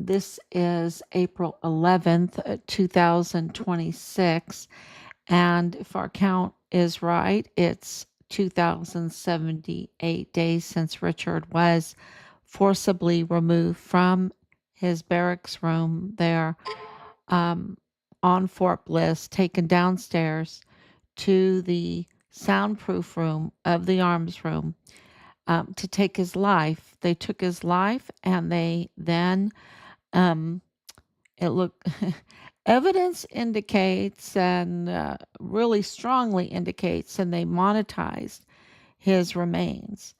This is April 11th, 2026. And if our count is right, it's 2078 days since Richard was forcibly removed from his barracks room there um, on Fort Bliss, taken downstairs to the soundproof room of the arms room to take his life. They took his life and they then um, it look evidence indicates and really strongly indicates, and they monetized his remains.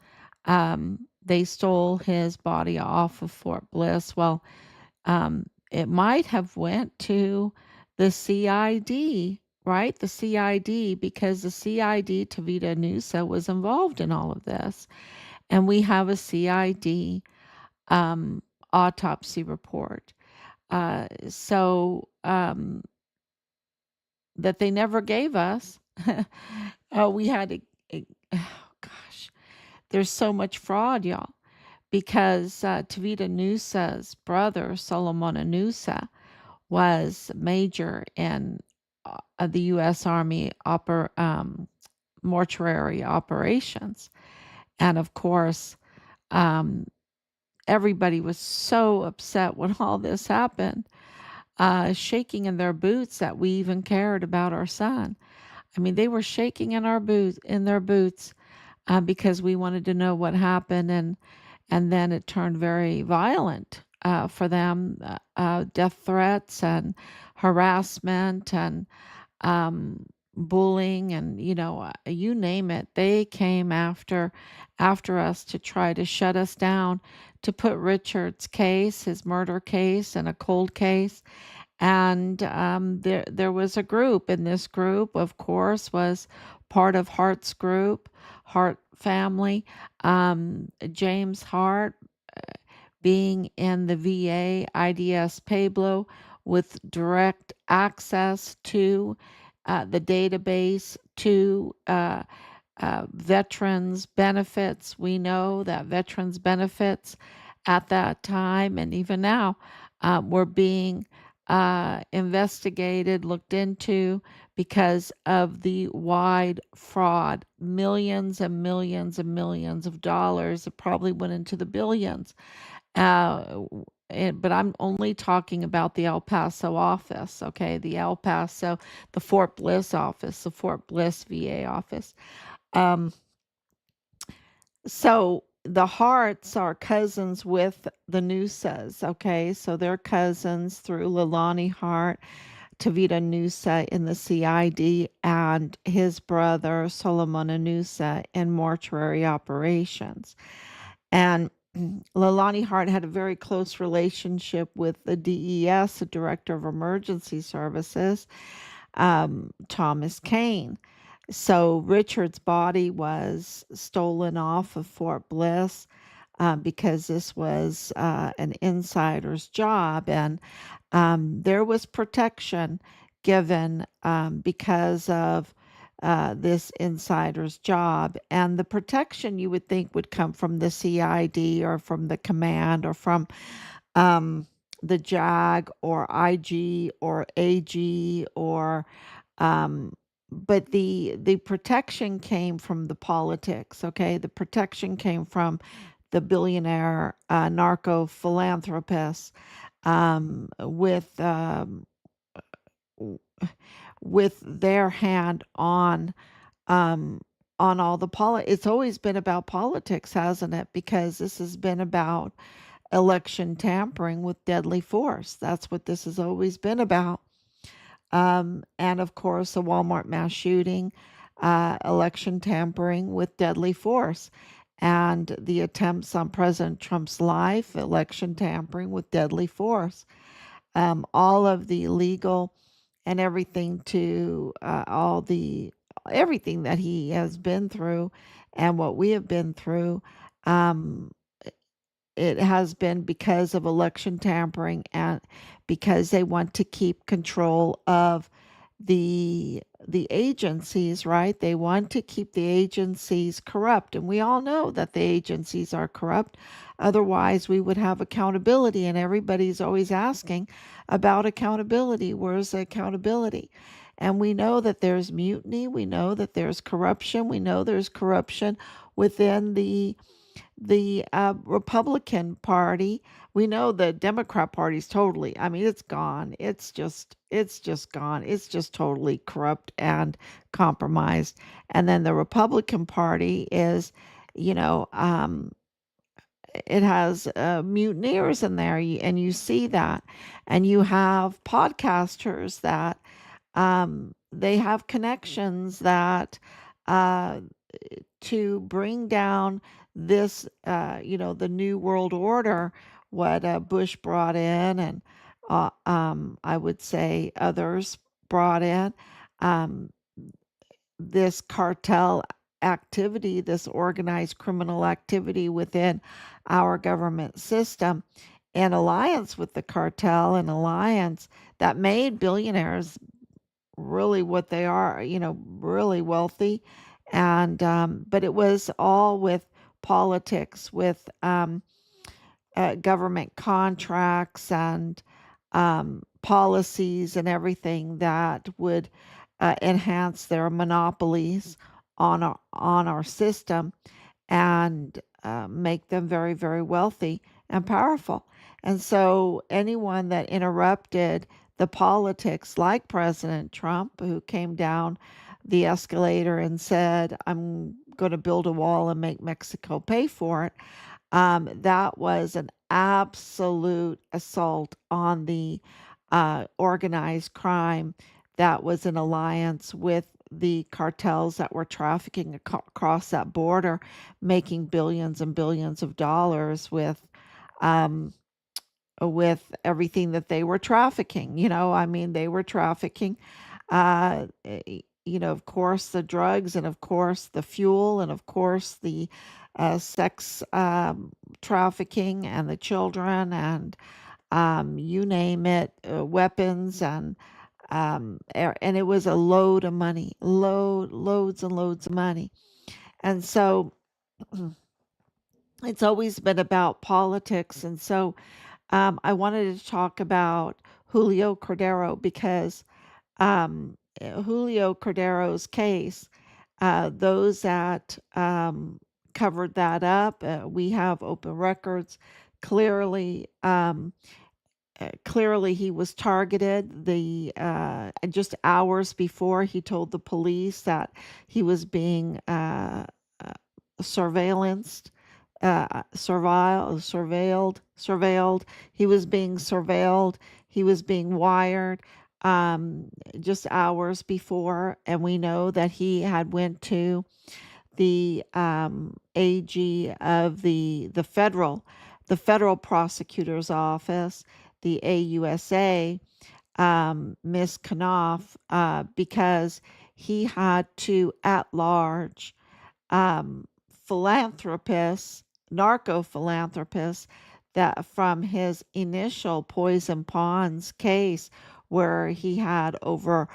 They stole his body off of Fort Bliss. Well, it might have went to the CID, right? The CID, because the CID, Tavita Nusa, was involved in all of this. And we have a CID um, autopsy report. So that they never gave us. We had oh gosh, there's so much fraud, y'all, because Tavita Nusa's brother, Solomon Nusa, was major in the U.S. Army mortuary operations. And of course, um, everybody was so upset when all this happened, shaking in their boots that we even cared about our son. I mean, they were shaking in their boots, because we wanted to know what happened, and then it turned very violent for them. Death threats and harassment and um, bullying, and you name it. They came after us to try to shut us down, to put Richard's case, his murder case, in a cold case. And there was a group, and this group, of course, was part of Hart's group, Hart family. James Hart, being in the VA IDS Pueblo, with direct access to the database, to veterans benefits. We know that veterans benefits at that time and even now were being investigated, looked into, because of the wide fraud, millions and millions and millions of dollars. It probably went into the billions. Uh, but I'm only talking about the El Paso office, okay? The Fort Bliss office, the Fort Bliss VA office. Um, so the Harts are cousins with the Nusas, okay? So they're cousins through Leilani Hart, Tavita Nusa in the CID, and his brother Solomon Nusa in mortuary operations. And Leilani Hart had a very close relationship with the DES, the Director of Emergency Services, Thomas Kane. So Richard's body was stolen off of Fort Bliss because this was an insider's job, and there was protection given because of this insider's job. And the protection you would think would come from the CID or from the command or from um, the JAG or IG or AG or um, but the protection came from the politics. Okay, the protection came from the billionaire narco philanthropists with their hand um, on all the It's always been about politics, hasn't it? Because this has been about election tampering with deadly force. That's what this has always been about. And of course, the Walmart mass shooting, election tampering with deadly force, and the attempts on President Trump's life, election tampering with deadly force. All of the legal and everything to all the everything that he has been through and what we have been through. Um, it has been because of election tampering and because they want to keep control of the agencies, right? They want to keep the agencies corrupt, and we all know that the agencies are corrupt. Otherwise, we would have accountability, and everybody's always asking about accountability. Where's the accountability? And we know that there's mutiny. We know that there's corruption. We know there's corruption within the Republican Party. We know the Democrat Party's totally. I mean, it's gone. It's just gone. It's just totally corrupt and compromised. And then the Republican Party is, you know, it has mutineers in there, and you see that, and you have podcasters that they have connections that uh, to bring down this, the new world order, what Bush brought in, and I would say others brought in. Um, this cartel activity, this organized criminal activity within our government system, in alliance with the cartel, an alliance that made billionaires really what they are, really wealthy. And, but it was all with politics, with government contracts and policies and everything that would enhance their monopolies on our system, and make them very, very wealthy and powerful. And so anyone that interrupted the politics, like President Trump, who came down the escalator and said, I'm going to build a wall and make Mexico pay for it, that was an absolute assault on the organized crime that was in alliance with the cartels that were trafficking across that border, making billions and billions of dollars um, with everything that they were trafficking. I mean, they were trafficking, of course, the drugs, and of course, the fuel, and of course, the sex trafficking, and the children, and you name it, weapons, and it was a load of money, loads and loads of money. And so it's always been about politics. And so I wanted to talk about Julio Cordero, because Julio Cordero's case, those that covered that up, we have open records. Clearly, he was targeted. The just hours before, he told the police that he was being uh, surveillanced, surveilled. He was being surveilled. He was being wired, um, just hours before, and we know that he had went to the AG of the federal prosecutor's office, the AUSA, Miss Knopf, because he had to at large um, philanthropists, narco philanthropists, that from his initial Poison Ponds case, where he had over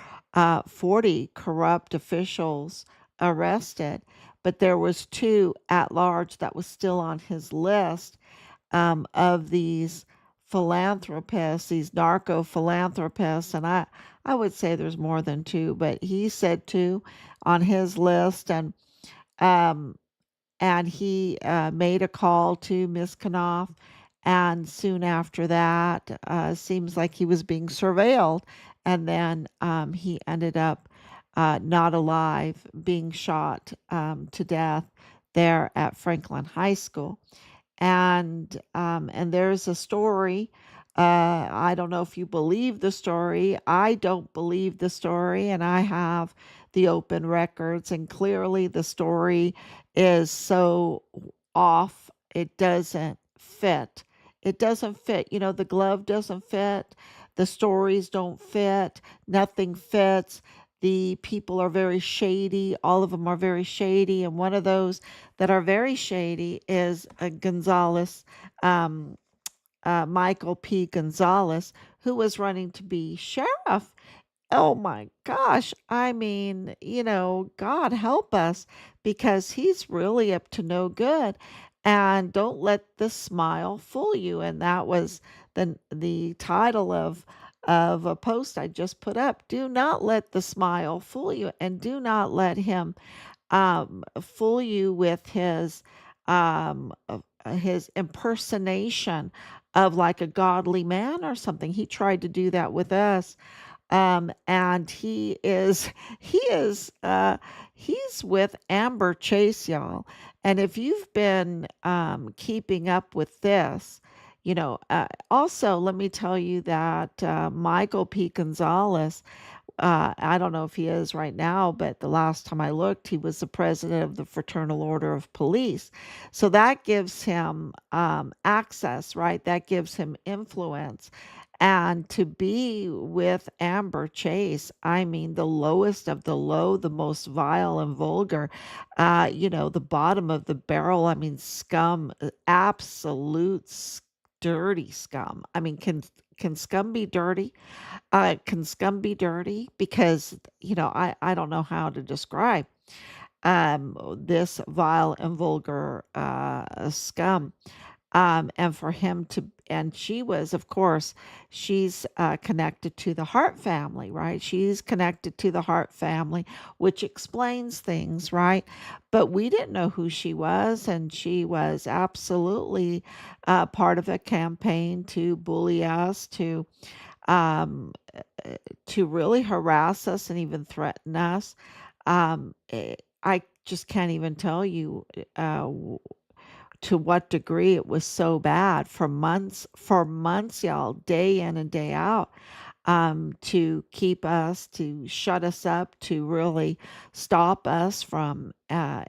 40 corrupt officials arrested, but there was two at large that was still on his list, of these philanthropists, these narco philanthropists, and I would say there's more than two, but he said two on his list. Um, and he made a call to Miss Knopf, and soon after that, seems like he was being surveilled, and then he ended up not alive, being shot to death there at Franklin High School. And there's a story. I don't know if you believe the story. I don't believe the story, and I have the open records, and clearly the story is so off. It doesn't fit. It doesn't fit. The glove doesn't fit. The stories don't fit. Nothing fits. The people are very shady. All of them are very shady. And one of those that are very shady is Gonzalez, um, Michael P. Gonzalez, who was running to be sheriff. Oh my gosh. I mean, God help us, because he's really up to no good. and don't let the smile fool you. And that was the title of a post I just put up. Do not let the smile fool you, and do not let him fool you with his impersonation of like a godly man or something. He tried to do that with us, and he is he's with Amber Chase, y'all. And if you've been keeping up with this, also let me tell you that Michael P. Gonzalez, I don't know if he is right now, but the last time I looked, he was the president of the Fraternal Order of Police. So that gives him access, right? That gives him influence. And to be with Amber Chase, I mean, the lowest of the low, the most vile and vulgar, the bottom of the barrel. I mean, scum, absolute dirty scum. I mean, can scum be dirty? Can scum be dirty? Because, I don't know how to describe this vile and vulgar scum. And for him to, and she was, of course, she's connected to the Hart family, right? She's connected to the Hart family, which explains things, right? But we didn't know who she was, and she was absolutely part of a campaign to bully us, um, to really harass us and even threaten us. I just can't even tell you to what degree it was so bad for months, y'all, day in and day out, to keep us, to shut us up, to really stop us from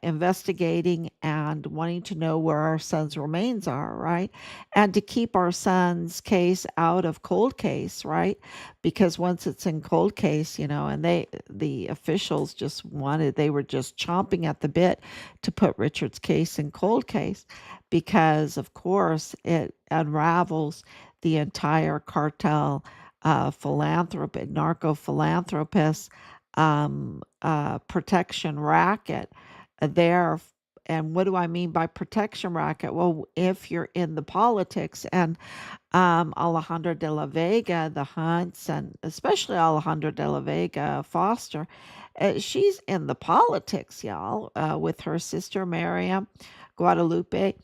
investigating and wanting to know where our son's remains are, right? And to keep our son's case out of cold case, right? Because once it's in cold case, and the officials they were just chomping at the bit to put Richard's case in cold case, because of course it unravels the entire cartel philanthropy, narco philanthropist protection racket there. And what do I mean by protection racket? Well, if you're in the politics, and Alejandra de la Vega, the Hunts, and especially Alejandra de la Vega Foster, she's in the politics, y'all, with her sister Miriam Guadalupe.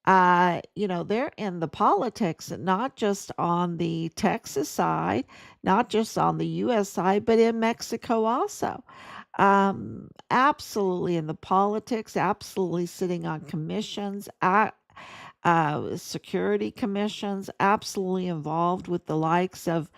They're in the politics, not just on the Texas side, not just on the US side, but in Mexico also. Absolutely in the politics, absolutely sitting on commissions, security commissions, absolutely involved with the likes of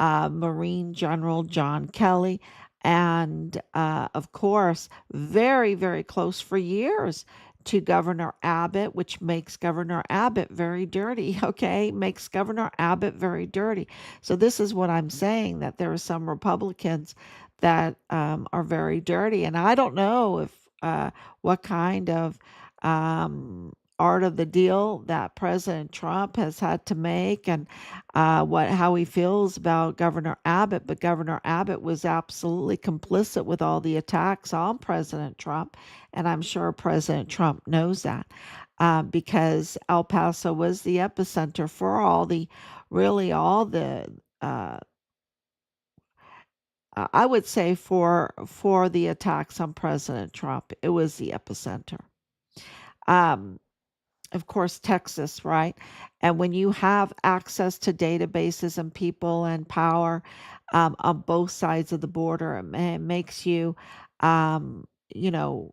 Marine General John Kelly. And of course, very, very close for years to Governor Abbott, which makes Governor Abbott very dirty, okay? Makes Governor Abbott very dirty. So, this is what I'm saying, that there are some Republicans that are very dirty. And I don't know if what kind of art of the deal that President Trump has had to make, and how he feels about Governor Abbott. But Governor Abbott was absolutely complicit with all the attacks on President Trump, and I'm sure President Trump knows that, because El Paso was the epicenter for all the I would say for the attacks on President Trump. It was the epicenter. Um, of course, Texas, right? And when you have access to databases and people and power on both sides of the border, it makes you, um, you know,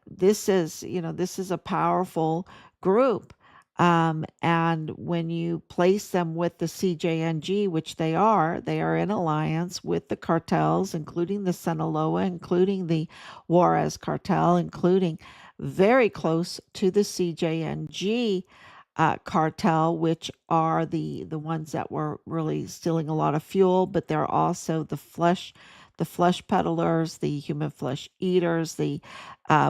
this is a powerful group. And when you place them with the CJNG, which they are in alliance with the cartels, including the Sinaloa, including the Juarez cartel, including very close to the CJNG cartel, which are the ones that were really stealing a lot of fuel, but they're also the flesh peddlers, the human flesh eaters, the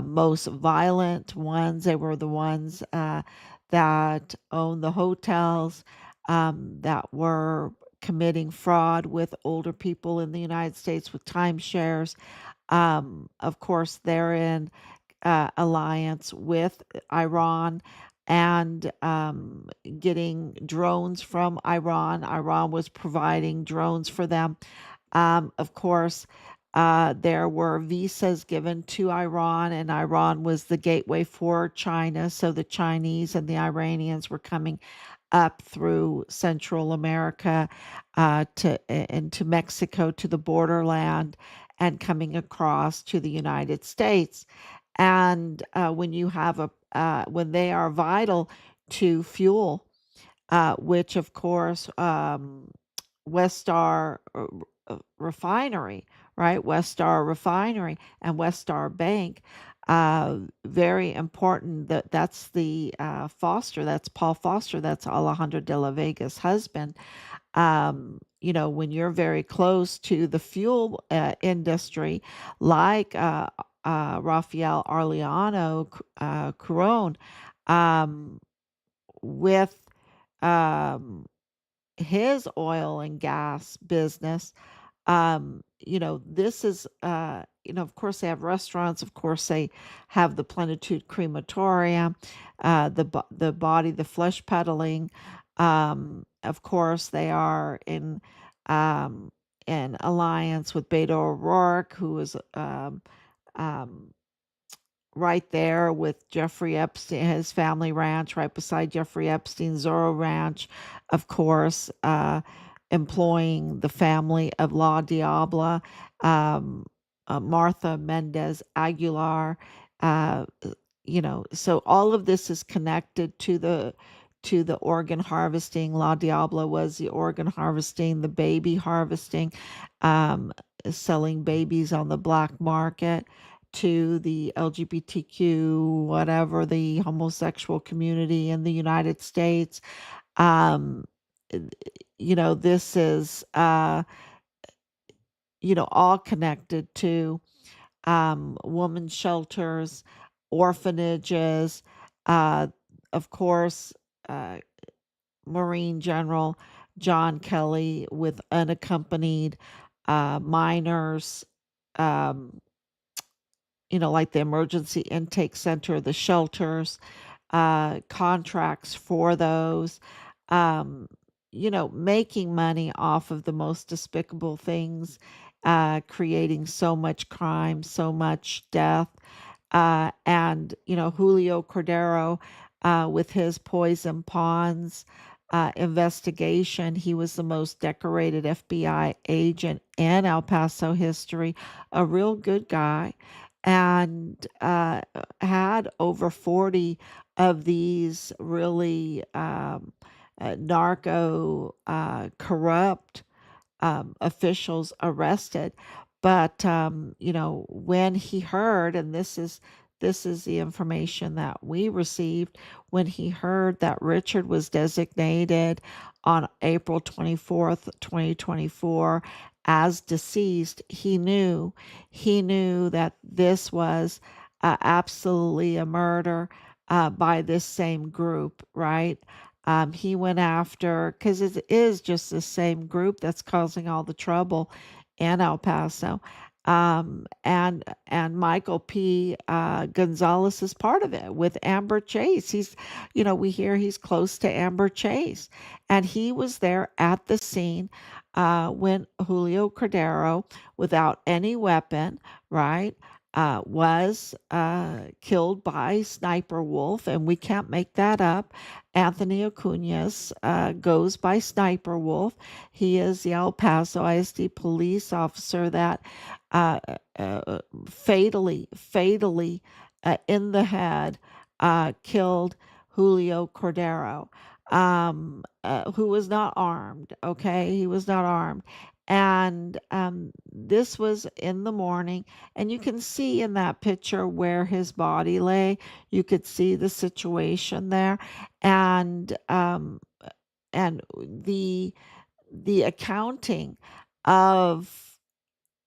most violent ones. They were the ones that owned the hotels, that were committing fraud with older people in the United States with timeshares. Of course, they're in alliance with Iran and getting drones from Iran. Iran was providing drones for them. Of course, there were visas given to Iran, and Iran was the gateway for China. So the Chinese and the Iranians were coming up through Central America to into Mexico to the borderland and coming across to the United States. And when you have a when they are vital to fuel, which of course West Star Refinery, right? West Star Refinery and West Star Bank. Very important that's the Foster, that's Paul Foster, that's Alejandro de la Vega's husband. When you're very close to the fuel industry, like Rafael Arellano Curon, um, with um, his oil and gas business. This is, of course, they have restaurants. Of course, they have the Plenitude Crematorium, the body, the flesh peddling. Of course, they are um, in alliance with Beto O'Rourke, who is um, right there with Jeffrey Epstein, his family ranch, right beside Jeffrey Epstein's Zorro Ranch, of course, employing the family of La Diabla, um, Martha Mendez Aguilar. Uh, so all of this is connected to the organ harvesting. La Diabla was the organ harvesting, the baby harvesting, um, selling babies on the black market to the LGBTQ, whatever, the homosexual community in the United States. Um, this is, all connected to women's shelters, orphanages, uh, of course, uh, Marine General John Kelly with unaccompanied minors. Um, like the emergency intake center, the shelters, contracts for those, um, making money off of the most despicable things, creating so much crime, so much death. And, Julio Cordero, with his Poison Pawns investigation, he was the most decorated FBI agent in El Paso history, a real good guy, and had over 40 of these really narco corrupt officials arrested. But when he heard, and this is the information that we received, when he heard that Richard was designated on April 24th, 2024 as deceased, he knew that this was absolutely a murder by this same group, right? He went after, because it is just the same group that's causing all the trouble in El Paso. And Michael P. Gonzalez is part of it with Amber Chase. We hear he's close to Amber Chase, and he was there at the scene when Julio Cordero, without any weapon, right, was killed by Sniper Wolf, and we can't make that up. Anthony Acuñas goes by Sniper Wolf. He is the El Paso ISD police officer that uh, fatally in the head killed Julio Cordero, who was not armed. Okay, he was not armed. And this was in the morning, and you can see in that picture where his body lay. You could see the situation there, and the accounting of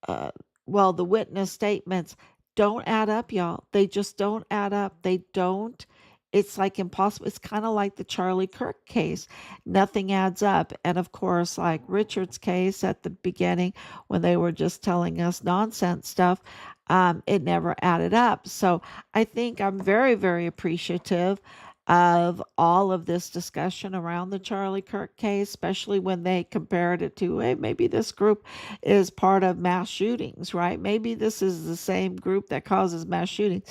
uh, the witness statements don't add up, y'all. They just don't add up. They don't. It's like impossible. It's kind of like the Charlie Kirk case. Nothing adds up. And of course, like Richard's case at the beginning, when they were just telling us nonsense stuff, it never added up. So I think I'm very, very appreciative of all of this discussion around the Charlie Kirk case, especially when they compared it to, hey, maybe this group is part of mass shootings, right? Maybe this is the same group that causes mass shootings.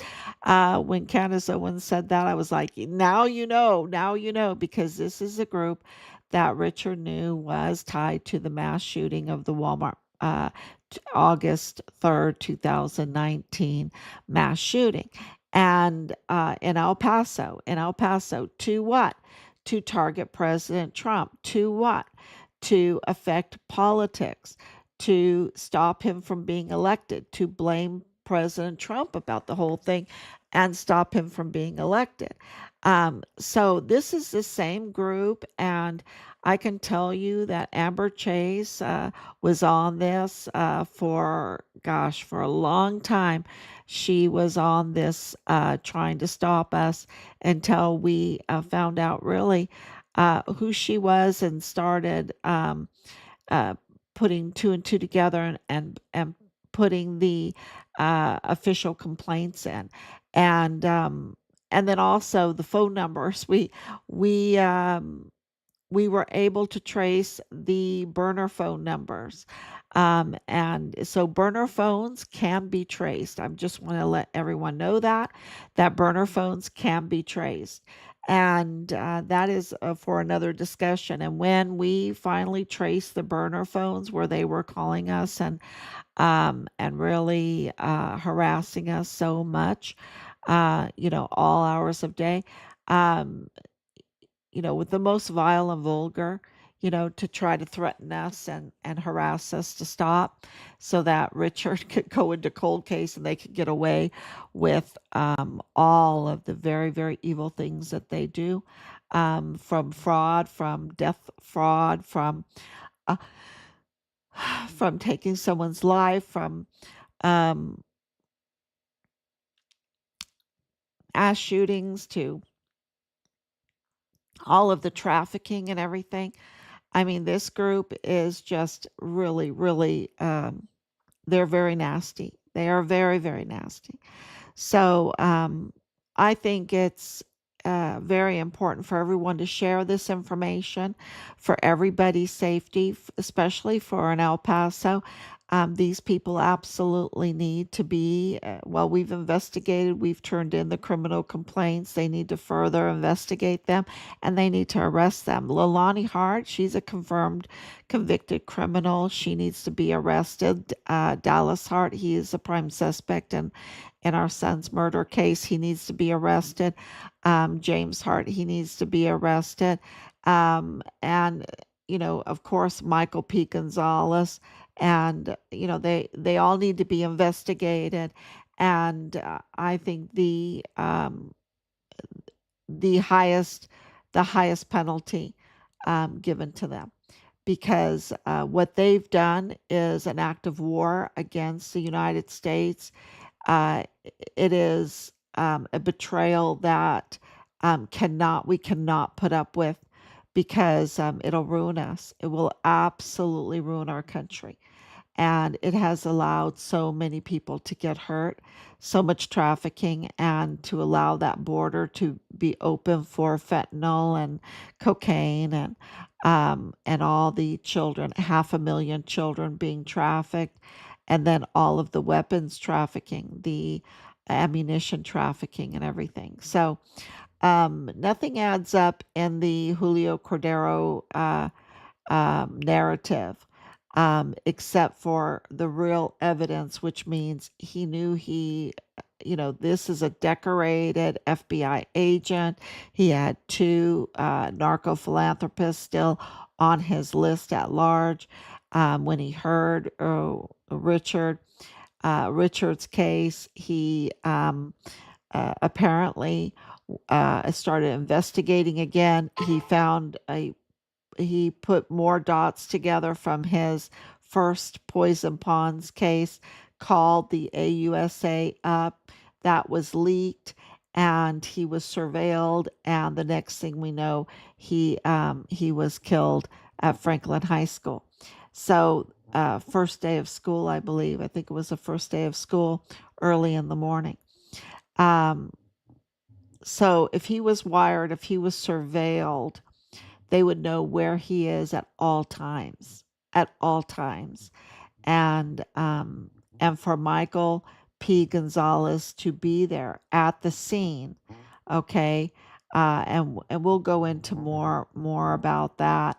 When Candace Owens said that, I was like, now you know, because this is a group that Richard knew was tied to the mass shooting of the Walmart August 3rd, 2019 mass shooting. And in El Paso, to what? To target President Trump. To what? To affect politics, to stop him from being elected, to blame President Trump about the whole thing and stop him from being elected. So this is the same group, and I can tell you that Amber Chase was on this for a long time. She was on this trying to stop us until we found out really who she was and started uh, putting two and two together and putting the official complaints in, and um, and then also the phone numbers. We we were able to trace the burner phone numbers. And so burner phones can be traced. I just want to let everyone know that burner phones can be traced. And that is for another discussion. And when we finally traced the burner phones where they were calling us and really harassing us so much, all hours of day, um, with the most vile and vulgar, to try to threaten us and harass us to stop so that Richard could go into cold case and they could get away with all of the very, very evil things that they do, from fraud, from death fraud, uh, from taking someone's life, from um, ass shootings to all of the trafficking and everything. I mean, this group is just really, really, they're very nasty. They are very, very nasty. So I think it's very important for everyone to share this information for everybody's safety, especially for an El Paso. These people absolutely need to be, well, we've investigated, we've turned in the criminal complaints. They need to further investigate them and they need to arrest them. Lalani Hart, she's a confirmed convicted criminal. She needs to be arrested. Dallas Hart, he is a prime suspect in our son's murder case. He needs to be arrested. James Hart, he needs to be arrested. And, of course, Michael P. Gonzalez. And, they all need to be investigated. And I think the highest the highest penalty given to them because what they've done is an act of war against the United States. uh, it is a betrayal that we cannot put up with because it'll ruin us. It will absolutely ruin our country. And it has allowed so many people to get hurt, so much trafficking, and to allow that border to be open for fentanyl and cocaine and all the children, 500,000 children being trafficked, and then all of the weapons trafficking, the ammunition trafficking, and everything. So nothing adds up in the Julio Cordero narrative, except for the real evidence, which means he knew this is a decorated FBI agent. He had two narco philanthropists still on his list at large. When he heard Richard's case, he apparently started investigating again. He put more dots together from his first Poison Ponds case, called the AUSA up. That was leaked, and he was surveilled. And the next thing we know, he was killed at Franklin High School. So first day of school, I believe. I think it was the first day of school, early in the morning. Um, so if he was wired, if he was surveilled, they would know where he is at all times, at all times. And for Michael P. Gonzalez to be there at the scene, okay, and we'll go into more about that,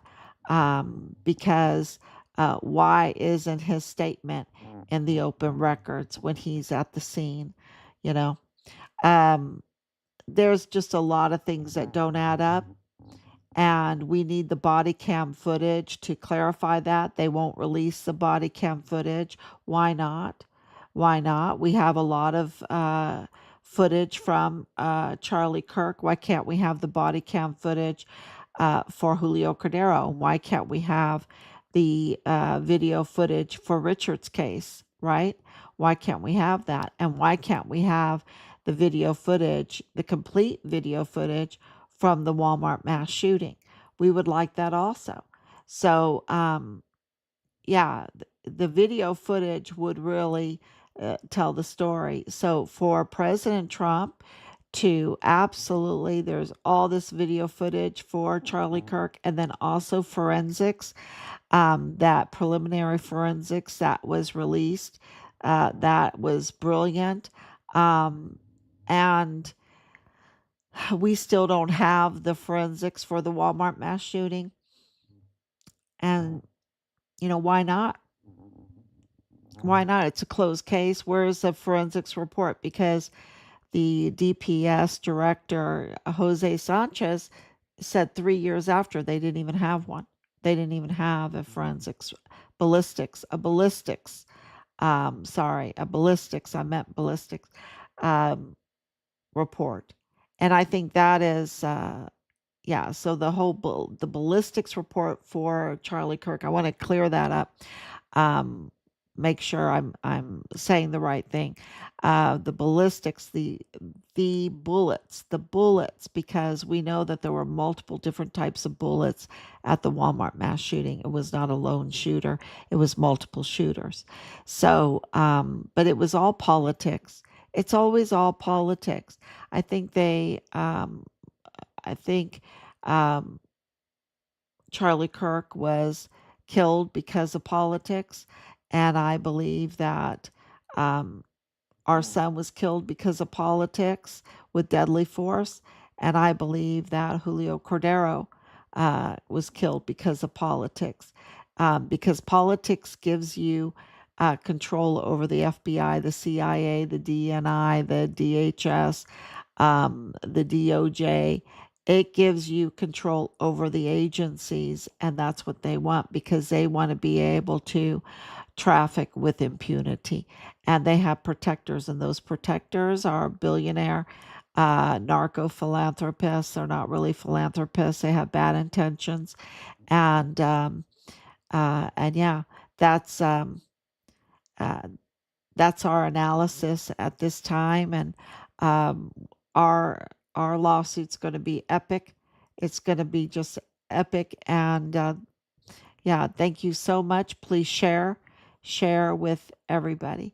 because why isn't his statement in the open records when he's at the scene? You know, um, there's just a lot of things that don't add up, and we need the body cam footage to clarify that. They won't release the body cam footage. Why not? Why not? We have a lot of footage from Charlie Kirk. Why can't we have the body cam footage for Julio Cordero? Why can't we have the video footage for Richard's case, right? Why can't we have that? And why can't we have the video footage, the complete video footage from the Walmart mass shooting? We would like that also. So, yeah, the video footage would really tell the story. So, for President Trump to absolutely, there's all this video footage for Charlie Kirk, and then also forensics, that preliminary forensics that was released, that was brilliant. And we still don't have the forensics for the Walmart mass shooting. And, why not? Why not? It's a closed case. Where's the forensics report? Because the DPS director, Jose Sanchez, said 3 years after they didn't even have one. They didn't even have a forensics, a ballistics, sorry, a ballistics, I meant ballistics, um, report. And I think that is, yeah, so the ballistics report for Charlie Kirk, I want to clear that up. Um, make sure I'm saying the right thing. The ballistics, the bullets, because we know that there were multiple different types of bullets at the Walmart mass shooting. It was not a lone shooter; it was multiple shooters. So, but it was all politics. It's always all politics. I think I think um, Charlie Kirk was killed because of politics, and I believe that um, our son was killed because of politics with deadly force, and I believe that Julio Cordero was killed because of politics, because politics gives you control over the FBI, the CIA, the DNI, the DHS, the DOJ. It gives you control over the agencies, and that's what they want, because they want to be able to traffic with impunity. And they have protectors, and those protectors are billionaire narco philanthropists. They're not really philanthropists, they have bad intentions. And yeah, that's um, uh, that's our analysis at this time. And um, our our lawsuit's going to be epic. It's going to be just epic. And yeah, thank you so much. Please share with everybody.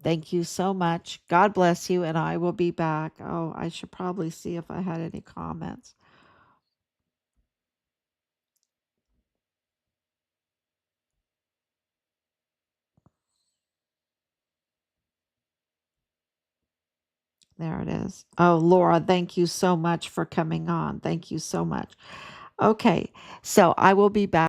Thank you so much. God bless you, and I will be back. Oh, I should probably see if I had any comments. There it is. Oh, Laura, thank you so much for coming on. Thank you so much. Okay, so I will be back.